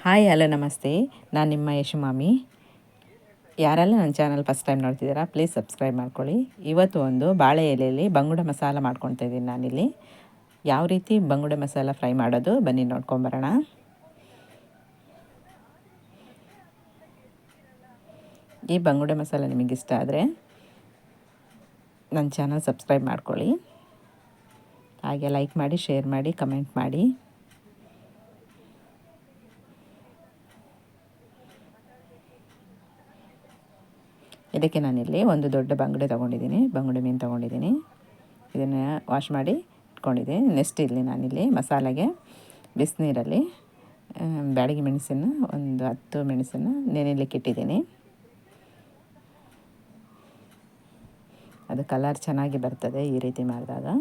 Hi hello ನಮಸ್ತೆ. ನಾನು ನಿಮ್ಮ ಯಶುಮಾಮಿ. ಯಾರೆಲ್ಲ ನನ್ನ ಚಾನಲ್ ಫಸ್ಟ್ ಟೈಮ್ ನೋಡ್ತಿದ್ದೀರಾ ಪ್ಲೀಸ್ ಸಬ್ಸ್ಕ್ರೈಬ್ ಮಾಡ್ಕೊಳ್ಳಿ. ಇವತ್ತು ಒಂದು ಬಾಳೆ ಎಲೆಯಲ್ಲಿ ಬಂಗುಡೆ ಮಸಾಲ ಮಾಡ್ಕೊತಾ ಇದ್ದೀನಿ ನಾನಿಲ್ಲಿ. ಯಾವ ರೀತಿ ಬಂಗುಡೆ ಮಸಾಲ ಫ್ರೈ ಮಾಡೋದು ಬನ್ನಿ ನೋಡ್ಕೊಂಬರೋಣ. ಈ ಬಂಗುಡೆ ಮಸಾಲ ನಿಮಗಿಷ್ಟ ಆದರೆ ನನ್ನ ಚಾನಲ್ ಸಬ್ಸ್ಕ್ರೈಬ್ ಮಾಡ್ಕೊಳ್ಳಿ. ಹಾಗೆ ಲೈಕ್ ಮಾಡಿ, ಶೇರ್ ಮಾಡಿ, ಕಮೆಂಟ್ ಮಾಡಿ. ಇದಕ್ಕೆ ನಾನಿಲ್ಲಿ ಒಂದು ದೊಡ್ಡ ಬಂಗುಡೆ ತೊಗೊಂಡಿದ್ದೀನಿ, ಬಂಗುಡೆ ಮೀನು ತೊಗೊಂಡಿದ್ದೀನಿ. ಇದನ್ನು ವಾಶ್ ಮಾಡಿ ಇಟ್ಕೊಂಡಿದ್ದೀನಿ. ನೆಕ್ಸ್ಟ್ ಇಲ್ಲಿ ನಾನಿಲ್ಲಿ ಮಸಾಲೆಗೆ ಬಿಸಿನೀರಲ್ಲಿ ಬ್ಯಾಡಗಿ ಮೆಣಸನ್ನು ಒಂದು 10 ಮೆಣಸನ್ನು ನೆನೆಯಲಿಕ್ಕೆ ಇಟ್ಟಿದ್ದೀನಿ. ಅದು ಕಲರ್ ಚೆನ್ನಾಗಿ ಬರ್ತದೆ ಈ ರೀತಿ ಮಾಡಿದಾಗ.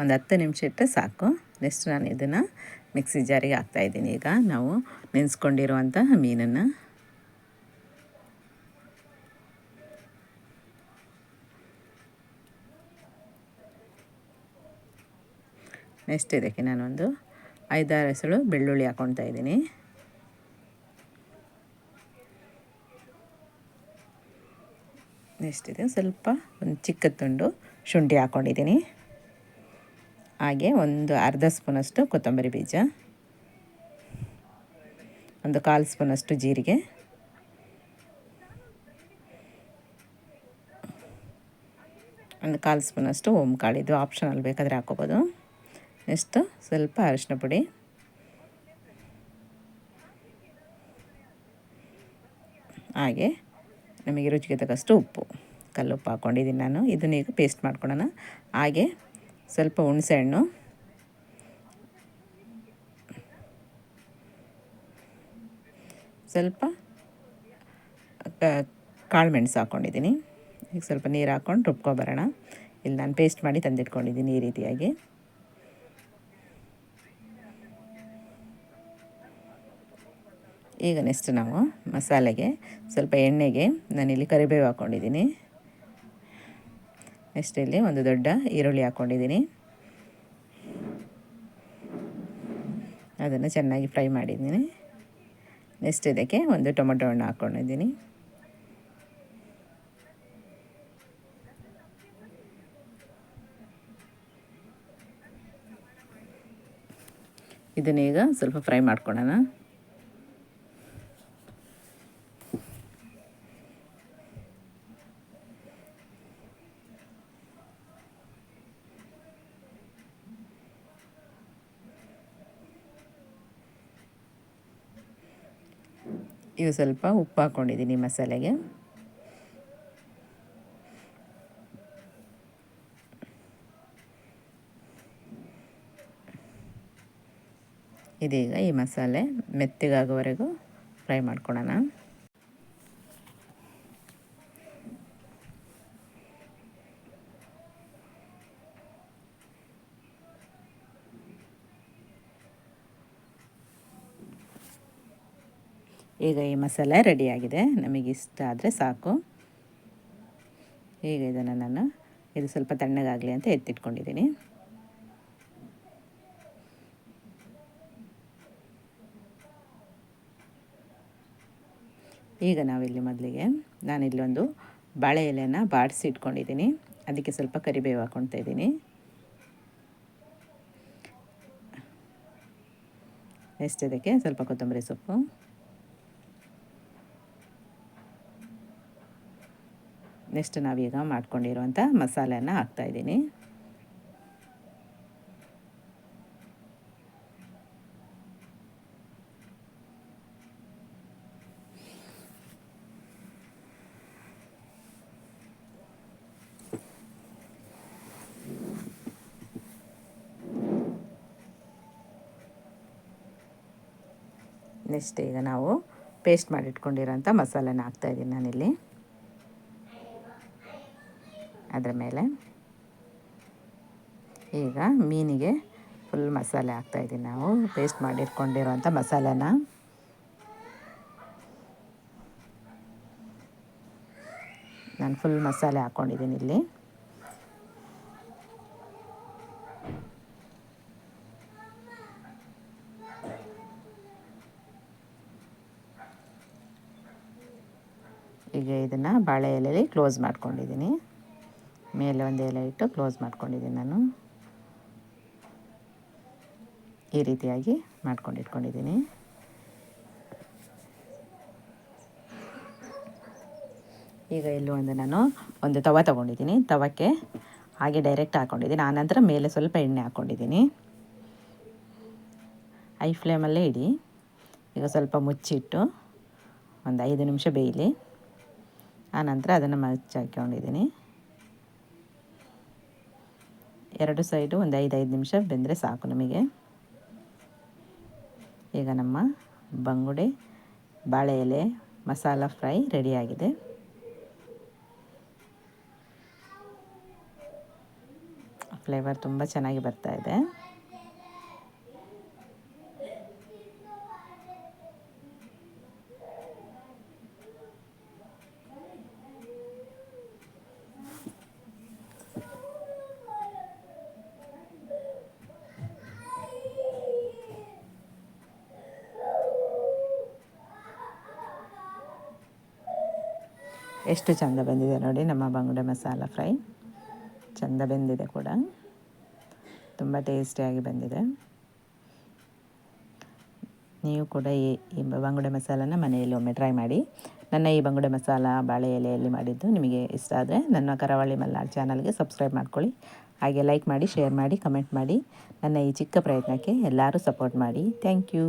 ಒಂದು 10 ನಿಮಿಷ ಇಟ್ಟರೆ ಸಾಕು. ನೆಕ್ಸ್ಟ್ ನಾನು ಇದನ್ನು ಮಿಕ್ಸಿ ಜಾರಿಗೆ ಹಾಕ್ತಾಯಿದ್ದೀನಿ. ಈಗ ನಾವು ನೆನೆಸ್ಕೊಂಡಿರುವಂತಹ ಮೀನನ್ನು ನೆಕ್ಸ್ಟ್ ಇದಕ್ಕೆ ನಾನೊಂದು 5-6 ಎಸಳು ಬೆಳ್ಳುಳ್ಳಿ ಹಾಕ್ಕೊಳ್ತಾ ಇದ್ದೀನಿ. ನೆಕ್ಸ್ಟ್ ಇದೆ ಸ್ವಲ್ಪ ಒಂದು ಚಿಕ್ಕ ತುಂಡು ಶುಂಠಿ ಹಾಕ್ಕೊಂಡಿದ್ದೀನಿ. ಹಾಗೆ ಒಂದು ಅರ್ಧ ಸ್ಪೂನಷ್ಟು ಕೊತ್ತಂಬರಿ ಬೀಜ, ಒಂದು 1/4 ಸ್ಪೂನಷ್ಟು ಜೀರಿಗೆ, ಒಂದು 1/4 ಸ್ಪೂನಷ್ಟು ಓಂಕಾಳು. ಇದು ಆಪ್ಷನಲ್, ಬೇಕಾದರೆ ಹಾಕ್ಕೋಬೋದು. ನೆಕ್ಸ್ಟ್ ಸ್ವಲ್ಪ ಅರಿಶಿನ ಪುಡಿ, ಹಾಗೆ ನಮಗೆ ರುಚಿಗೆ ತಕ್ಕಷ್ಟು ಉಪ್ಪು, ಕಲ್ಲುಪ್ಪು ಹಾಕ್ಕೊಂಡಿದ್ದೀನಿ ನಾನು. ಇದನ್ನ ಈಗ ಪೇಸ್ಟ್ ಮಾಡ್ಕೊಳ್ಳೋಣ. ಹಾಗೆ ಸ್ವಲ್ಪ ಹುಣಸೆಹಣ್ಣು, ಸ್ವಲ್ಪ ಕಾಳು ಮೆಣಸು ಹಾಕ್ಕೊಂಡಿದ್ದೀನಿ. ಈಗ ಸ್ವಲ್ಪ ನೀರು ಹಾಕ್ಕೊಂಡು ರುಬ್ಕೊಬರೋಣ. ಇಲ್ಲಿ ನಾನು ಪೇಸ್ಟ್ ಮಾಡಿ ತಂದಿಟ್ಕೊಂಡಿದ್ದೀನಿ ಈ ರೀತಿಯಾಗಿ. ಈಗ ನೆಕ್ಸ್ಟ್ ನಾವು ಮಸಾಲೆಗೆ ಸ್ವಲ್ಪ ಎಣ್ಣೆಗೆ ನಾನಿಲ್ಲಿ ಕರಿಬೇವು ಹಾಕ್ಕೊಂಡಿದ್ದೀನಿ. ನೆಕ್ಸ್ಟ್ ಇಲ್ಲಿ ಒಂದು ದೊಡ್ಡ ಈರುಳ್ಳಿ ಹಾಕ್ಕೊಂಡಿದ್ದೀನಿ. ಅದನ್ನು ಚೆನ್ನಾಗಿ ಫ್ರೈ ಮಾಡಿದ್ದೀನಿ. ನೆಕ್ಸ್ಟ್ ಇದಕ್ಕೆ ಒಂದು ಟೊಮೊಟೊ ಹಣ್ಣು ಹಾಕ್ಕೊಂಡಿದ್ದೀನಿ. ಇದನ್ನೀಗ ಸ್ವಲ್ಪ ಫ್ರೈ ಮಾಡ್ಕೊಳ್ಳೋಣ. ಈಗ ಸ್ವಲ್ಪ ಉಪ್ಪು ಹಾಕ್ಕೊಂಡಿದ್ದೀನಿ ಮಸಾಲೆಗೆ. ಇದೀಗ ಈ ಮಸಾಲೆ ಮೆತ್ತಗಾಗೋವರೆಗೂ ಫ್ರೈ ಮಾಡ್ಕೊಳ್ಳೋಣ. ಈಗ ಈ ಮಸಾಲೆ ರೆಡಿಯಾಗಿದೆ. ನಮಗೆ ಇಷ್ಟ ಆದರೆ ಸಾಕು. ಈಗ ಇದನ್ನು ನಾನು ಇದು ಸ್ವಲ್ಪ ತಣ್ಣಗಾಗಲಿ ಅಂತ ಎತ್ತಿಟ್ಕೊಂಡಿದ್ದೀನಿ. ಈಗ ನಾವಿಲ್ಲಿ ಮೊದಲಿಗೆ ನಾನಿಲ್ಲಿ ಒಂದು ಬಾಳೆ ಎಲೆಯನ್ನು ಬಾಡಿಸಿ ಇಟ್ಕೊಂಡಿದ್ದೀನಿ. ಅದಕ್ಕೆ ಸ್ವಲ್ಪ ಕರಿಬೇವು ಹಾಕ್ಕೊಳ್ತಾ ಇದ್ದೀನಿ. ನೆಕ್ಸ್ಟ್ ಇದಕ್ಕೆ ಸ್ವಲ್ಪ ಕೊತ್ತಂಬರಿ ಸೊಪ್ಪು, ನೆಕ್ಸ್ಟ್ ನಾವೀಗ ಮಾಡ್ಕೊಂಡಿರುವಂಥ ಮಸಾಲೆಯನ್ನು ಹಾಕ್ತಾಯಿದ್ದೀನಿ. ನೆಕ್ಸ್ಟ್ ಈಗ ನಾವು ಪೇಸ್ಟ್ ಮಾಡಿಟ್ಕೊಂಡಿರೋಂಥ ಮಸಾಲೆನ ಹಾಕ್ತಾಯಿದ್ದೀನಿ ನಾನಿಲ್ಲಿ. ಅದರ ಮೇಲೆ ಈಗ ಮೀನಿಗೆ ಫುಲ್ ಮಸಾಲೆ ಹಾಕ್ತಾಯಿದ್ದೀನಿ. ನಾವು ಪೇಸ್ಟ್ ಮಾಡಿಟ್ಕೊಂಡಿರೋಂಥ ಮಸಾಲೆನ ನಾನು ಫುಲ್ ಮಸಾಲೆ ಹಾಕ್ಕೊಂಡಿದ್ದೀನಿ ಇಲ್ಲಿ. ಈಗ ಇದನ್ನು ಬಾಳೆ ಎಲೆಯಲ್ಲಿ ಕ್ಲೋಸ್ ಮಾಡ್ಕೊಂಡಿದ್ದೀನಿ. ಮೇಲೆ ಒಂದು ಎಲೆ ಇಟ್ಟು ಕ್ಲೋಸ್ ಮಾಡ್ಕೊಂಡಿದ್ದೀನಿ ನಾನು. ಈ ರೀತಿಯಾಗಿ ಮಾಡ್ಕೊಂಡಿಟ್ಕೊಂಡಿದ್ದೀನಿ. ಈಗ ಇಲ್ಲಿ ನಾನು ಒಂದು ತವ ತೊಗೊಂಡಿದ್ದೀನಿ. ತವಕ್ಕೆ ಹಾಗೆ ಡೈರೆಕ್ಟ್ ಹಾಕ್ಕೊಂಡಿದ್ದೀನಿ. ಆನಂತರ ಮೇಲೆ ಸ್ವಲ್ಪ ಎಣ್ಣೆ ಹಾಕ್ಕೊಂಡಿದ್ದೀನಿ. ಹೈ ಫ್ಲೇಮಲ್ಲೇ ಇಡಿ. ಈಗ ಸ್ವಲ್ಪ ಮುಚ್ಚಿಟ್ಟು ಒಂದು 5 ನಿಮಿಷ ಬೇಯಲಿ. ಆನಂತರ ಅದನ್ನು ಹಾಕ್ಕೊಂಡಿದ್ದೀನಿ. 2 ಸೈಡು ಒಂದು 5 ನಿಮಿಷ ಬೆಂದರೆ ಸಾಕು ನಮಗೆ. ಈಗ ನಮ್ಮ ಬಂಗುಡೆ ಬಾಳೆ ಎಲೆ ಮಸಾಲ ಫ್ರೈ ರೆಡಿಯಾಗಿದೆ. ಫ್ಲೇವರ್ ತುಂಬ ಚೆನ್ನಾಗಿ ಬರ್ತಾ ಇದೆ. ಎಷ್ಟು ಚೆಂದ ಬಂದಿದೆ ನೋಡಿ ನಮ್ಮ ಬಂಗುಡೆ ಮಸಾಲ ಫ್ರೈ. ಚೆಂದ ಬೆಂದಿದೆ ಕೂಡ, ತುಂಬ ಟೇಸ್ಟಿಯಾಗಿ ಬಂದಿದೆ. ನೀವು ಕೂಡ ಈ ಬಂಗುಡೆ ಮಸಾಲನ ಮನೆಯಲ್ಲಿ ಒಮ್ಮೆ ಟ್ರೈ ಮಾಡಿ. ನನ್ನ ಈ ಬಂಗುಡೆ ಮಸಾಲ ಬಾಳೆ ಎಲೆಯಲ್ಲಿ ಮಾಡಿದ್ದು ನಿಮಗೆ ಇಷ್ಟ ಆದರೆ ನನ್ನ ಕರಾವಳಿ ಮಲ್ನಾಡ್ ಚಾನಲ್ಗೆ ಸಬ್ಸ್ಕ್ರೈಬ್ ಮಾಡ್ಕೊಳ್ಳಿ. ಹಾಗೆ ಲೈಕ್ ಮಾಡಿ, ಶೇರ್ ಮಾಡಿ, ಕಮೆಂಟ್ ಮಾಡಿ. ನನ್ನ ಈ ಚಿಕ್ಕ ಪ್ರಯತ್ನಕ್ಕೆ ಎಲ್ಲರೂ ಸಪೋರ್ಟ್ ಮಾಡಿ. Thank you.